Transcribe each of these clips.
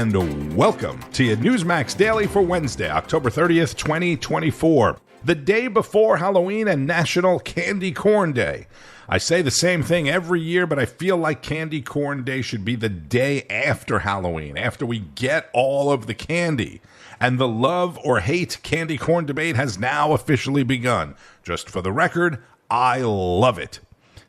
and welcome to your Newsmax Daily for Wednesday, October 30th, 2024, the day before Halloween and National Candy Corn Day. I say the same thing every year, but I feel like Candy Corn Day should be the day after Halloween, after we get all of the candy. And the love or hate candy corn debate has now officially begun. Just for the record, I love it.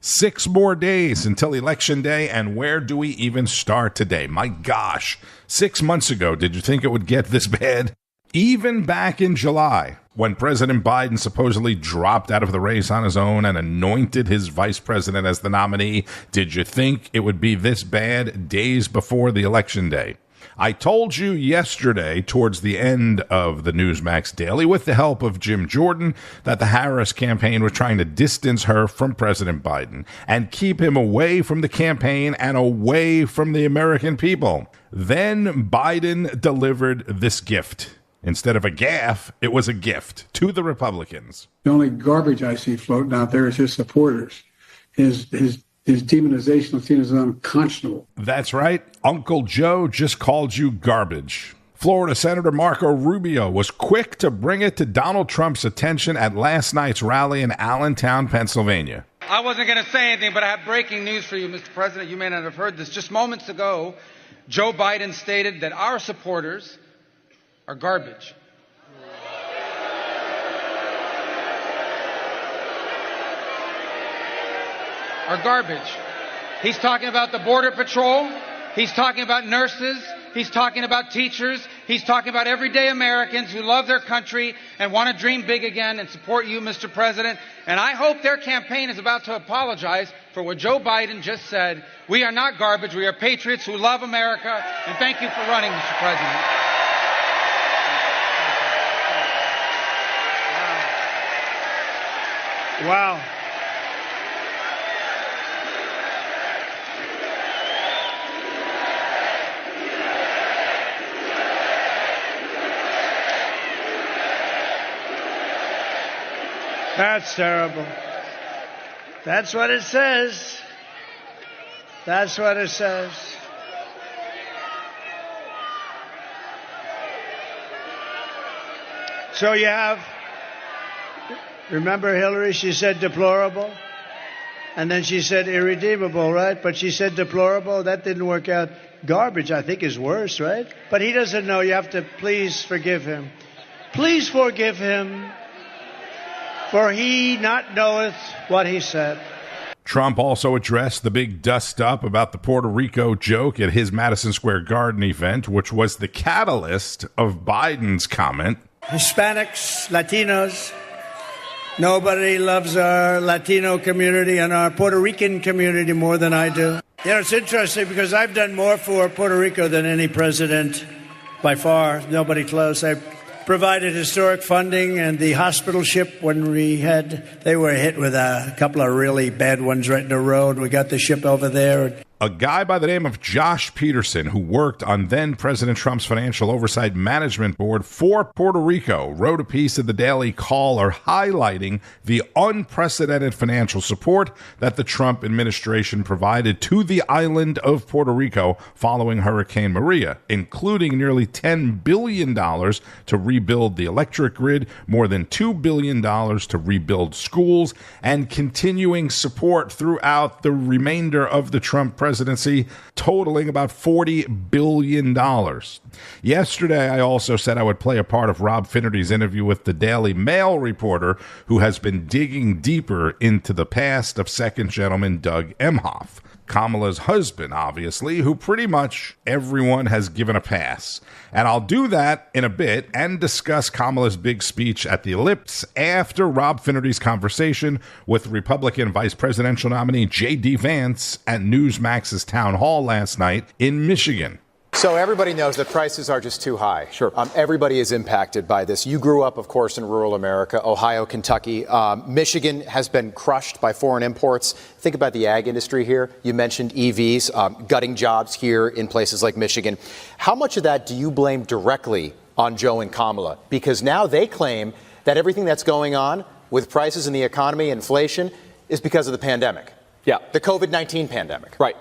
6 more days until Election Day, and where do we even start today? My gosh, 6 months ago, did you think it would get this bad? Even back in July, when President Biden supposedly dropped out of the race on his own and anointed his vice president as the nominee, did you think it would be this bad days before the Election Day? I told you yesterday, towards the end of the Newsmax Daily, with the help of Jim Jordan, that the Harris campaign was trying to distance her from President Biden and keep him away from the campaign and away from the American people. Then Biden delivered this gift. Instead of a gaffe, it was a gift to the Republicans. The only garbage I see floating out there is his supporters. His demonization of Tina is unconscionable. That's right. Uncle Joe just called you garbage. Florida Senator Marco Rubio was quick to bring it to Donald Trump's attention at last night's rally in Allentown, Pennsylvania. I wasn't going to say anything, but I have breaking news for you, Mr. President. You may not have heard this. Just moments ago, Joe Biden stated that our supporters are garbage. Are garbage. He's talking about the Border Patrol. He's talking about nurses. He's talking about teachers. He's talking about everyday Americans who love their country and want to dream big again and support you, Mr. President. And I hope their campaign is about to apologize for what Joe Biden just said. We are not garbage. We are patriots who love America. And thank you for running, Mr. President. Wow. That's terrible. That's what it says. That's what it says. So you have, remember Hillary, she said deplorable, and then she said irredeemable, right? But she said deplorable, that didn't work out. Garbage, I think, is worse, right? But he doesn't know. You have to please forgive him. Please forgive him, for he not knoweth what he said. Trump also addressed the big dust-up about the Puerto Rico joke at his Madison Square Garden event, which was the catalyst of Biden's comment. Hispanics, Latinos, nobody loves our Latino community and our Puerto Rican community more than I do. You know, it's interesting because I've done more for Puerto Rico than any president by far, nobody close. I provided historic funding, and the hospital ship, when they were hit with a couple of really bad ones right in the road. We got the ship over there. A guy by the name of Josh Peterson, who worked on then President Trump's Financial Oversight Management Board for Puerto Rico, wrote a piece in the Daily Caller highlighting the unprecedented financial support that the Trump administration provided to the island of Puerto Rico following Hurricane Maria, including nearly $10 billion to rebuild the electric grid, more than $2 billion to rebuild schools, and continuing support throughout the remainder of the Trump presidency, totaling about $40 billion. Yesterday, I also said I would play a part of Rob Finnerty's interview with the Daily Mail reporter who has been digging deeper into the past of second gentleman Doug Emhoff, Kamala's husband, obviously, who pretty much everyone has given a pass. And I'll do that in a bit and discuss Kamala's big speech at the Ellipse after Rob Finnerty's conversation with Republican vice presidential nominee J.D. Vance at Newsmax's town hall last night in Michigan. So everybody knows that prices are just too high. Sure. Everybody is impacted by this. You grew up, of course, in rural America, Ohio, Kentucky. Michigan has been crushed by foreign imports. Think about the ag industry here. You mentioned EVs, gutting jobs here in places like Michigan. How much of that do you blame directly on Joe and Kamala? Because now they claim that everything that's going on with prices in the economy, inflation, is because of the pandemic. Yeah. The COVID-19 pandemic. Right.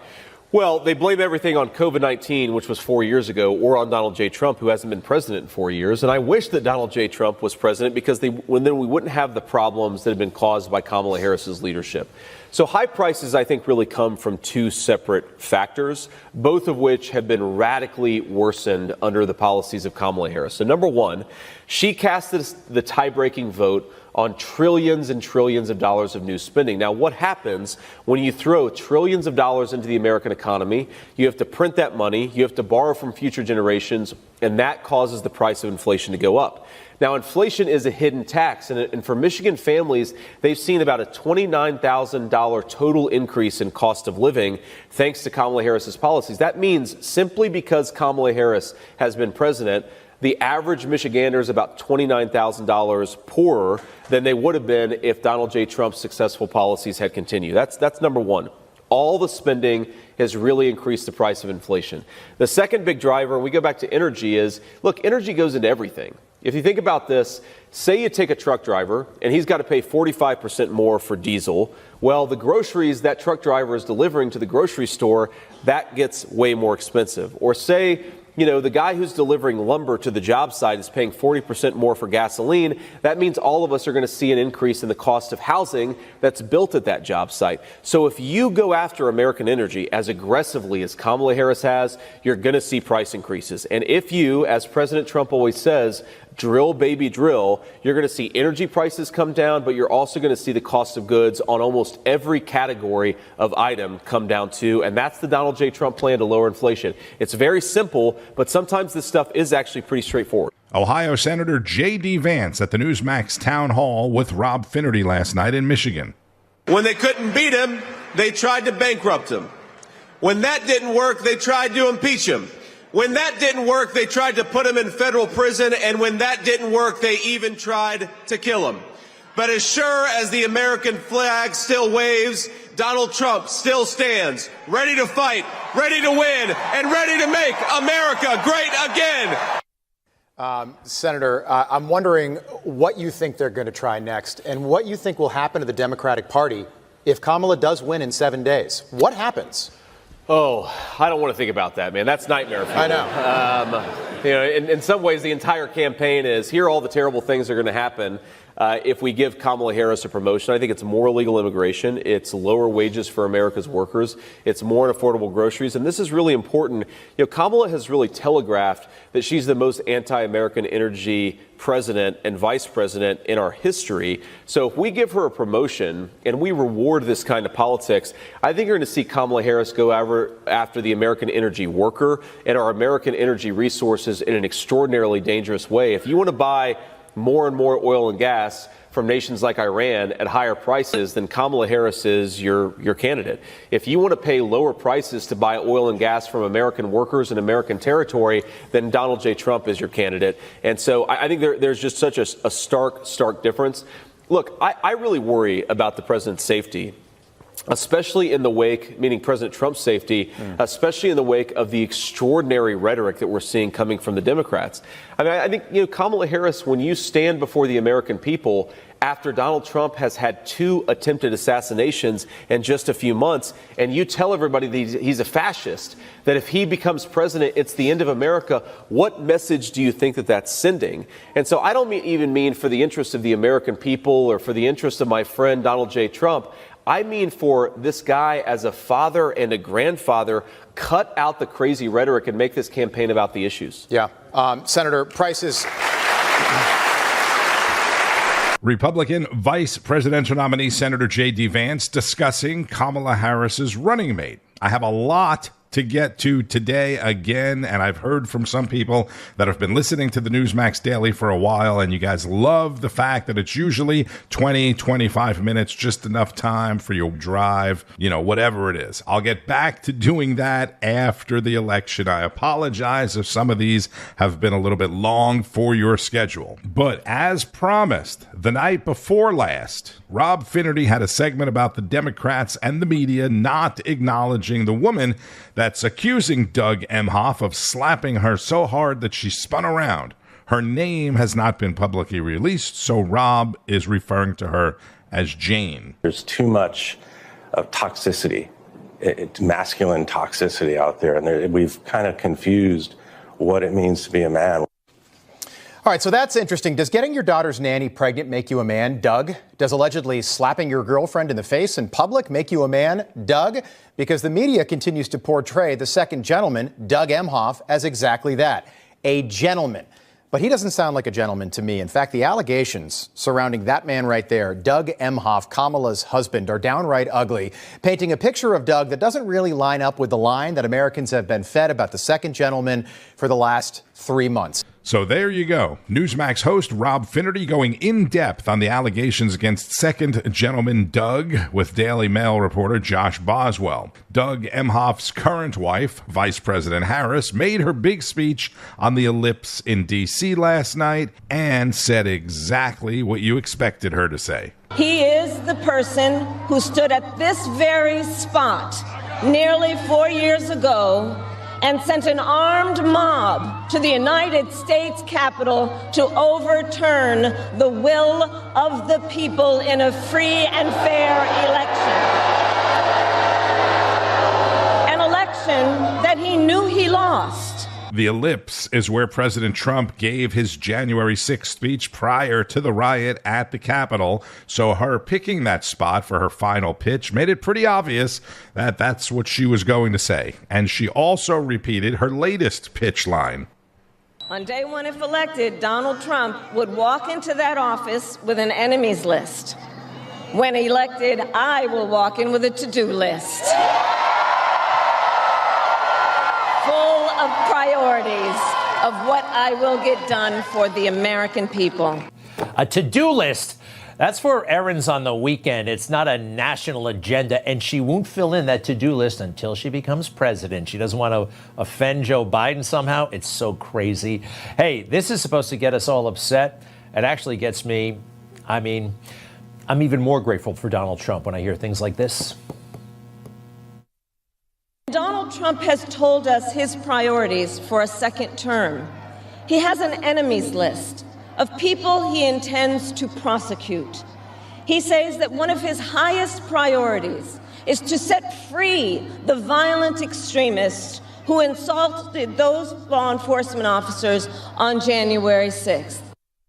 Well, they blame everything on COVID-19, which was 4 years ago, or on Donald J. Trump, who hasn't been president in 4 years. And I wish that Donald J. Trump was president because then we wouldn't have the problems that have been caused by Kamala Harris's leadership. So high prices, I think, really come from two separate factors, both of which have been radically worsened under the policies of Kamala Harris. So number one, she casted the tie-breaking vote on trillions and trillions of dollars of new spending. Now, what happens when you throw trillions of dollars into the American economy? You have to print that money, you have to borrow from future generations, and that causes the price of inflation to go up. Now, inflation is a hidden tax, and for Michigan families, they've seen about a $29,000 total increase in cost of living thanks to Kamala Harris's policies. That means simply because Kamala Harris has been president, the average Michigander is about $29,000 poorer than they would have been if Donald J. Trump's successful policies had continued. That's number one. All the spending has really increased the price of inflation. The second big driver, we go back to energy, is, look, energy goes into everything. If you think about this, say you take a truck driver and he's got to pay 45% more for diesel. Well, the groceries that truck driver is delivering to the grocery store, that gets way more expensive. Or say, the guy who's delivering lumber to the job site is paying 40% more for gasoline. That means all of us are going to see an increase in the cost of housing that's built at that job site. So if you go after American energy as aggressively as Kamala Harris has, you're going to see price increases. And if you, as President Trump always says, drill, baby, drill, you're going to see energy prices come down, but you're also going to see the cost of goods on almost every category of item come down too. And that's the Donald J. Trump plan to lower inflation. It's very simple, but sometimes this stuff is actually pretty straightforward. Ohio Senator J.D. Vance at the Newsmax Town Hall with Rob Finnerty last night in Michigan. When they couldn't beat him, they tried to bankrupt him. When that didn't work, they tried to impeach him. When that didn't work, they tried to put him in federal prison, and when that didn't work, they even tried to kill him. But as sure as the American flag still waves, Donald Trump still stands, ready to fight, ready to win, and ready to make America great again. Senator, I'm wondering what you think they're going to try next and what you think will happen to the Democratic Party if Kamala does win in 7 days. What happens? Oh, I don't want to think about that, man. That's nightmare fuel. I know. In some ways, the entire campaign is, here are all the terrible things that are going to happen if we give Kamala Harris a promotion. I think it's more legal immigration. It's lower wages for America's workers. It's more affordable groceries. And this is really important. Kamala has really telegraphed that she's the most anti-American energy president and vice president in our history. So if we give her a promotion and we reward this kind of politics, I think you're going to see Kamala Harris go after the American energy worker and our American energy resources in an extraordinarily dangerous way. If you want to buy more and more oil and gas from nations like Iran at higher prices, then Kamala Harris is your candidate. If you want to pay lower prices to buy oil and gas from American workers in American territory, then Donald J. Trump is your candidate. And so I think there's just such a stark difference. Look, I really worry about the president's safety, especially in the wake, meaning President Trump's safety, especially in the wake of the extraordinary rhetoric that we're seeing coming from the Democrats. I mean, I think, Kamala Harris, when you stand before the American people after Donald Trump has had 2 attempted assassinations in just a few months, and you tell everybody that he's a fascist, that if he becomes president, it's the end of America, what message do you think that that's sending? And so I don't even mean for the interest of the American people or for the interest of my friend Donald J. Trump. I mean for this guy as a father and a grandfather, cut out the crazy rhetoric and make this campaign about the issues. Yeah. Senator, prices. Republican Vice Presidential nominee Senator J.D. Vance discussing Kamala Harris's running mate. I have a lot to get to today again, and I've heard from some people that have been listening to the Newsmax Daily for a while, and you guys love the fact that it's usually 20, 25 minutes, just enough time for your drive, whatever it is. I'll get back to doing that after the election. I apologize if some of these have been a little bit long for your schedule. But as promised, the night before last, Rob Finnerty had a segment about the Democrats and the media not acknowledging the woman that's accusing Doug Emhoff of slapping her so hard that she spun around. Her name has not been publicly released, so Rob is referring to her as Jane. There's too much of toxicity masculine toxicity out there, and we've kind of confused what it means to be a man. All right, so that's interesting. Does getting your daughter's nanny pregnant make you a man, Doug? Does allegedly slapping your girlfriend in the face in public make you a man, Doug? Because the media continues to portray the second gentleman, Doug Emhoff, as exactly that, a gentleman. But he doesn't sound like a gentleman to me. In fact, the allegations surrounding that man right there, Doug Emhoff, Kamala's husband, are downright ugly, painting a picture of Doug that doesn't really line up with the line that Americans have been fed about the second gentleman for the last 3 months. So there you go. Newsmax host Rob Finnerty going in depth on the allegations against second gentleman Doug with Daily Mail reporter Josh Boswell. Doug Emhoff's current wife, Vice President Harris, made her big speech on the Ellipse in D.C. last night and said exactly what you expected her to say. He is the person who stood at this very spot nearly 4 years ago and sent an armed mob to the United States Capitol to overturn the will of the people in a free and fair election. An election that he knew he lost. The Ellipse is where President Trump gave his January 6th speech prior to the riot at the Capitol. So her picking that spot for her final pitch made it pretty obvious that that's what she was going to say. And she also repeated her latest pitch line. On day one, if elected, Donald Trump would walk into that office with an enemies list. When elected, I will walk in with a to-do list. Full of priorities of what I will get done for the American people. A to-do list. That's for errands on the weekend. It's not a national agenda, and she won't fill in that to-do list until she becomes president. She doesn't want to offend Joe Biden somehow. It's so crazy. Hey, this is supposed to get us all upset. It actually gets me. I mean, I'm even more grateful for Donald Trump when I hear things like this. Donald Trump has told us his priorities for a second term. He has an enemies list of people he intends to prosecute. He says that one of his highest priorities is to set free the violent extremists who insulted those law enforcement officers on January 6th.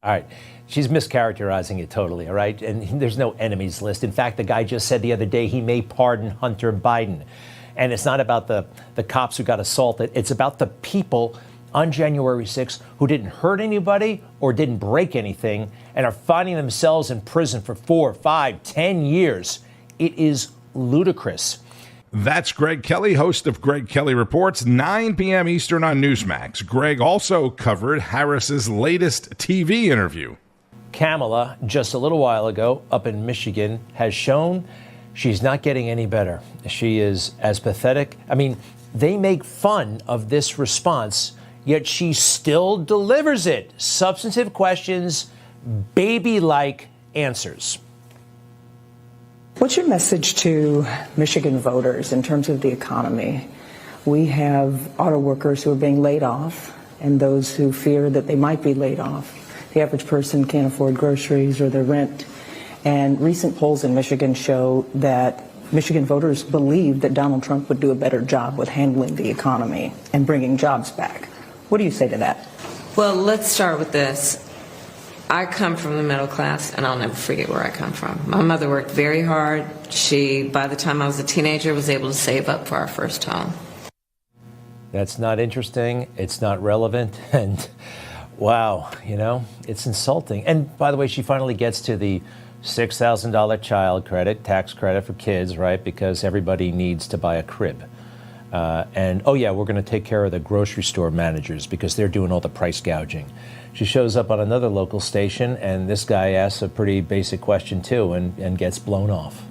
All right. She's mischaracterizing it totally, all right? And there's no enemies list. In fact, the guy just said the other day he may pardon Hunter Biden. And it's not about the cops who got assaulted. It's about the people on January 6th who didn't hurt anybody or didn't break anything and are finding themselves in prison for 4, 5, 10 years. It is ludicrous. That's Greg Kelly, host of Greg Kelly Reports, 9 p.m. Eastern on Newsmax. Greg also covered Harris's latest TV interview. Kamala, just a little while ago, up in Michigan, has shown she's not getting any better. She is as pathetic. I mean, they make fun of this response, yet she still delivers it. Substantive questions, baby-like answers. What's your message to Michigan voters in terms of the economy? We have auto workers who are being laid off and those who fear that they might be laid off. The average person can't afford groceries or their rent. And recent polls in Michigan show that Michigan voters believe that Donald Trump would do a better job with handling the economy and bringing jobs back. What do you say to that? Well, let's start with this. I come from the middle class, and I'll never forget where I come from. My mother worked very hard. She, by the time I was a teenager, was able to save up for our first home. That's not interesting. It's not relevant. And wow, you know, it's insulting. And by the way, she finally gets to the $6,000 child credit, tax credit for kids, right? Because everybody needs to buy a crib. And, oh, yeah, we're going to take care of the grocery store managers because they're doing all the price gouging. She shows up on another local station, and this guy asks a pretty basic question, too, and gets blown off.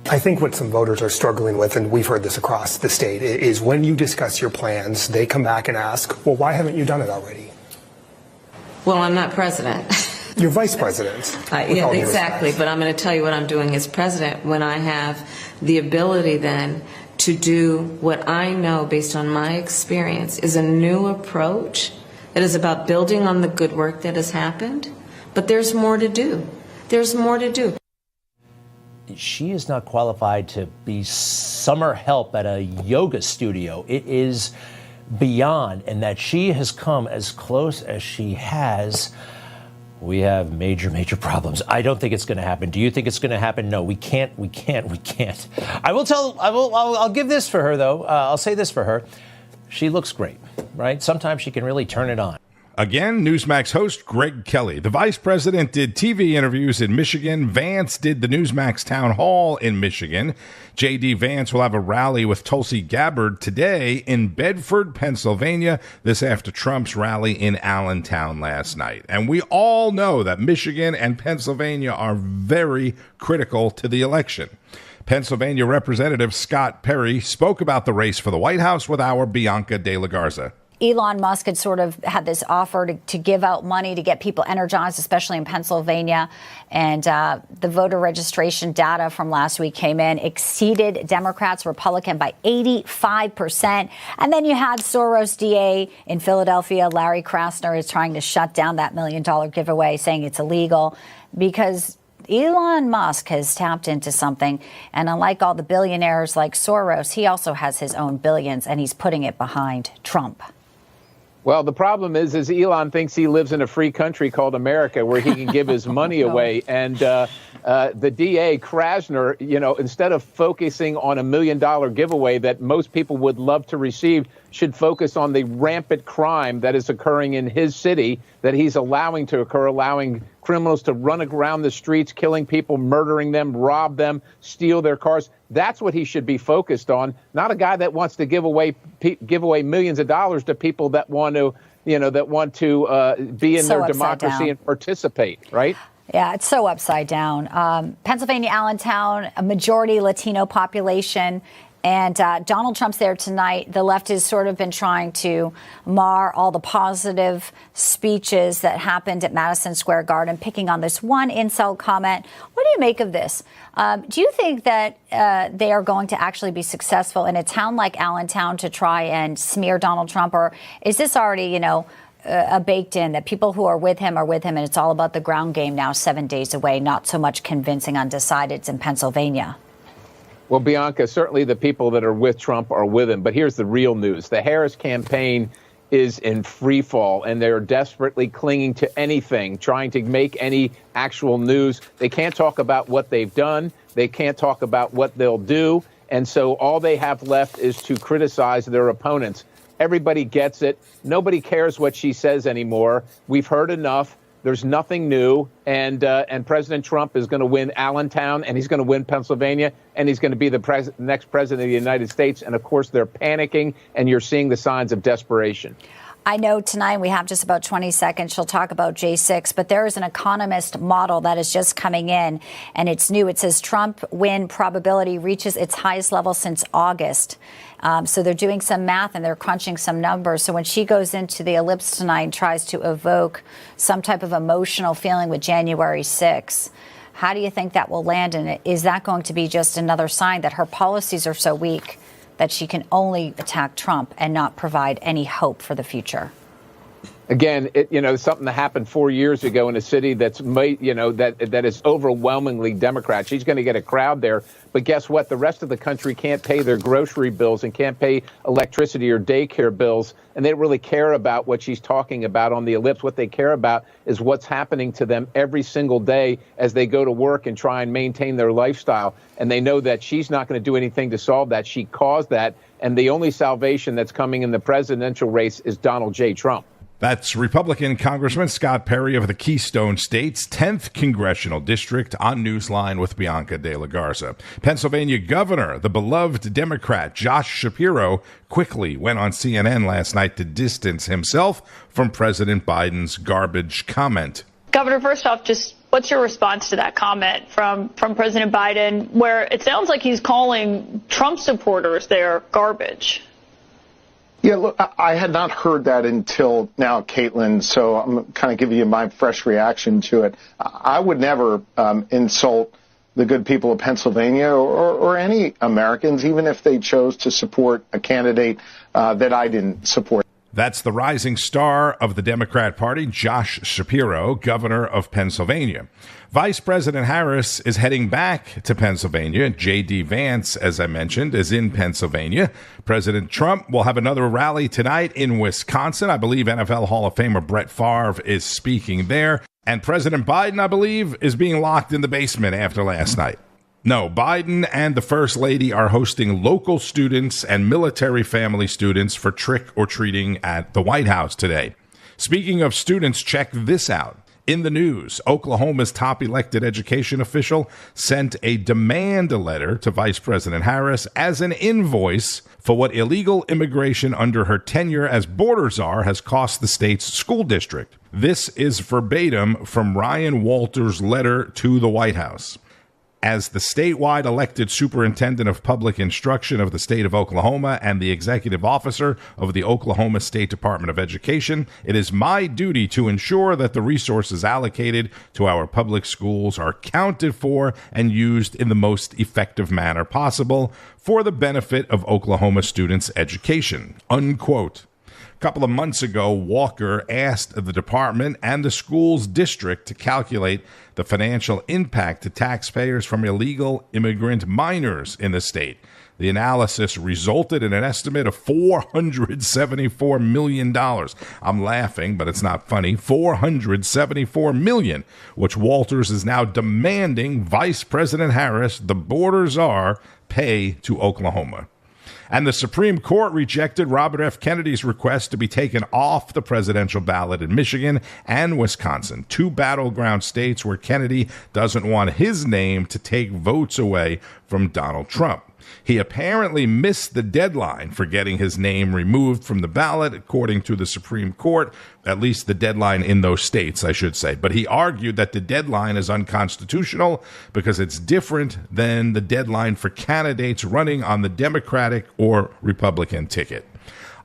I think what some voters are struggling with, and we've heard this across the state, is when you discuss your plans, they come back and ask, well, why haven't you done it already? Well, I'm not president. You're vice president. Yeah, exactly. But I'm going to tell you what I'm doing as president when I have the ability then to do what I know based on my experience is a new approach that is about building on the good work that has happened. But there's more to do. There's more to do. she is not qualified to be summer help at a yoga studio. It is beyond, and that she has come as close as she has. We have major, major problems. I don't think it's going to happen. Do you think it's going to happen? No, we can't. I'll give this for her, though. I'll say this for her. She looks great, right? Sometimes she can really turn it on. Again, Newsmax host Greg Kelly. The vice president did TV interviews in Michigan. Vance did the Newsmax town hall in Michigan. J.D. Vance will have a rally with Tulsi Gabbard today in Bedford, Pennsylvania, this after Trump's rally in Allentown last night. And we all know that Michigan and Pennsylvania are very critical to the election. Pennsylvania Representative Scott Perry spoke about the race for the White House with our Bianca De La Garza. Elon Musk had sort of had this offer to give out money to get people energized, especially in Pennsylvania. And the voter registration data from last week came in, exceeded Democrats, Republican by 85%. And then you had Soros DA in Philadelphia. Larry Krasner is trying to shut down that $1 million giveaway, saying it's illegal because Elon Musk has tapped into something. And unlike all the billionaires like Soros, he also has his own billions, and he's putting it behind Trump. Well, the problem is Elon thinks he lives in a free country called America where he can give his money away. And the DA, Krasner, instead of focusing on $1 million giveaway that most people would love to receive, should focus on the rampant crime that is occurring in his city that he's allowing to occur, allowing criminals to run around the streets, killing people, murdering them, rob them, steal their cars. That's what he should be focused on, not a guy that wants to give away millions of dollars to people that want to, be in their democracy and participate, right? Yeah, it's so upside down. Pennsylvania, Allentown, a majority Latino population. And Donald Trump's there tonight. The left has sort of been trying to mar all the positive speeches that happened at Madison Square Garden, picking on this one incel comment. What do you make of this? Do you think that they are going to actually be successful in a town like Allentown to try and smear Donald Trump? Or is this already, a baked in that people who are with him, and it's all about the ground game now 7 days away, not so much convincing undecideds in Pennsylvania? Well, Bianca, certainly the people that are with Trump are with him. But here's the real news. The Harris campaign is in free fall, and they're desperately clinging to anything, trying to make any actual news. They can't talk about what they've done. They can't talk about what they'll do. And so all they have left is to criticize their opponents. Everybody gets it. Nobody cares what she says anymore. We've heard enough. There's nothing new, and President Trump is going to win Allentown, and he's going to win Pennsylvania, and he's going to be the next president of the United States. And, of course, they're panicking, and you're seeing the signs of desperation. I know tonight we have just about 20 seconds. She'll talk about J6, but there is an economist model that is just coming in, and it's new. It says Trump win probability reaches its highest level since August. So they're doing some math and they're crunching some numbers. So when she goes into the ellipse tonight and tries to evoke some type of emotional feeling with January 6th, how do you think that will land? And is that going to be just another sign that her policies are so weak that she can only attack Trump and not provide any hope for the future? Again, something that happened 4 years ago in a city that's that is overwhelmingly Democrat. She's going to get a crowd there. But guess what? The rest of the country can't pay their grocery bills and can't pay electricity or daycare bills. And they don't really care about what she's talking about on the ellipse. What they care about is what's happening to them every single day as they go to work and try and maintain their lifestyle. And they know that she's not going to do anything to solve that. She caused that. And the only salvation that's coming in the presidential race is Donald J. Trump. That's Republican Congressman Scott Perry of the Keystone State's 10th Congressional District on Newsline with Bianca De La Garza. Pennsylvania Governor, the beloved Democrat Josh Shapiro, quickly went on CNN last night to distance himself from President Biden's garbage comment. Governor, first off, just what's your response to that comment from President Biden, where it sounds like he's calling Trump supporters their garbage? Yeah, look, I had not heard that until now, Caitlin, so I'm kind of giving you my fresh reaction to it. I would never insult the good people of Pennsylvania or any Americans, even if they chose to support a candidate that I didn't support. That's the rising star of the Democrat Party, Josh Shapiro, governor of Pennsylvania. Vice President Harris is heading back to Pennsylvania. J.D. Vance, as I mentioned, is in Pennsylvania. President Trump will have another rally tonight in Wisconsin. I believe NFL Hall of Famer Brett Favre is speaking there. And President Biden, I believe, is being locked in the basement after last night. No, Biden and the First Lady are hosting local students and military family students for trick-or-treating at the White House today. Speaking of students, check this out. In the news, Oklahoma's top elected education official sent a demand letter to Vice President Harris as an invoice for what illegal immigration under her tenure as border czar has cost the state's school district. This is verbatim from Ryan Walters' letter to the White House. As the statewide elected superintendent of public instruction of the state of Oklahoma and the executive officer of the Oklahoma State Department of Education, it is my duty to ensure that the resources allocated to our public schools are accounted for and used in the most effective manner possible for the benefit of Oklahoma students' education. Unquote. A couple of months ago, Walker asked the department and the school's district to calculate the financial impact to taxpayers from illegal immigrant minors in the state. The analysis resulted in an estimate of $474 million. I'm laughing, but it's not funny. $474 million, which Walters is now demanding Vice President Harris, the border czar, pay to Oklahoma. And the Supreme Court rejected Robert F. Kennedy's request to be taken off the presidential ballot in Michigan and Wisconsin, two battleground states where Kennedy doesn't want his name to take votes away from Donald Trump. He apparently missed the deadline for getting his name removed from the ballot, according to the Supreme Court, at least the deadline in those states, I should say. But he argued that the deadline is unconstitutional because it's different than the deadline for candidates running on the Democratic or Republican ticket.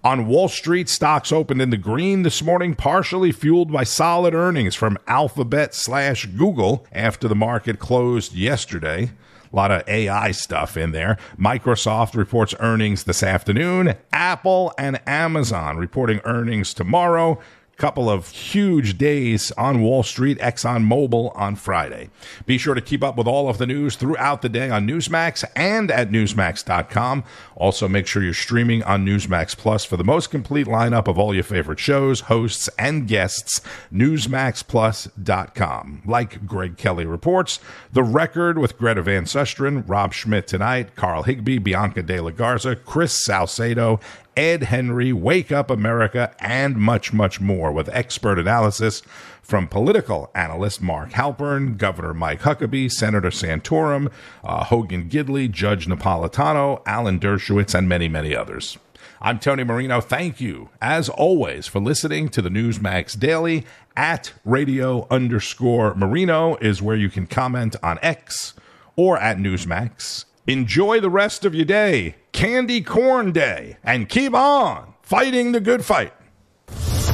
On Wall Street, stocks opened in the green this morning, partially fueled by solid earnings from Alphabet/Google after the market closed yesterday. A lot of AI stuff in there. Microsoft reports earnings this afternoon. Apple and Amazon reporting earnings tomorrow. Couple of huge days on Wall Street. ExxonMobil on Friday. Be sure to keep up with all of the news throughout the day on Newsmax and at Newsmax.com. Also, make sure you're streaming on Newsmax Plus for the most complete lineup of all your favorite shows, hosts, and guests. Newsmaxplus.com. Like Greg Kelly reports, The Record with Greta Van Susteren, Rob Schmidt tonight, Carl Higbee, Bianca De La Garza, Chris Salcedo, Ed Henry, Wake Up America, and much, much more with expert analysis from political analyst Mark Halpern, Governor Mike Huckabee, Senator Santorum, Hogan Gidley, Judge Napolitano, Alan Dershowitz, and many, many others. I'm Tony Marino. Thank you, as always, for listening to the Newsmax Daily. At @radio_Marino is where you can comment on X or at Newsmax. Enjoy the rest of your day, Candy Corn Day, and keep on fighting the good fight.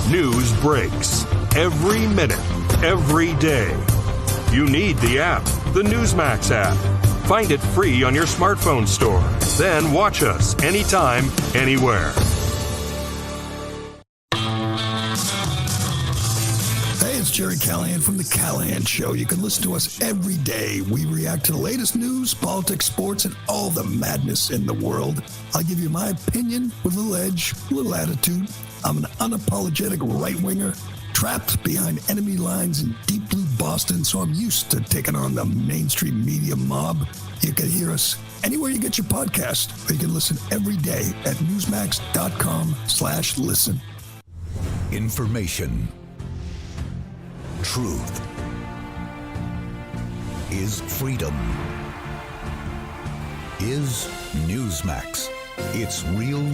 News breaks every minute, every day. You need the app, the Newsmax app. Find it free on your smartphone store. Then watch us anytime, anywhere. It's Jerry Callahan from The Callahan Show. You can listen to us every day. We react to the latest news, politics, sports, and all the madness in the world. I'll give you my opinion with a little edge, a little attitude. I'm an unapologetic right-winger, trapped behind enemy lines in deep blue Boston, so I'm used to taking on the mainstream media mob. You can hear us anywhere you get your podcast, or you can listen every day at newsmax.com/listen. Information. Truth is freedom. Is Newsmax. It's real.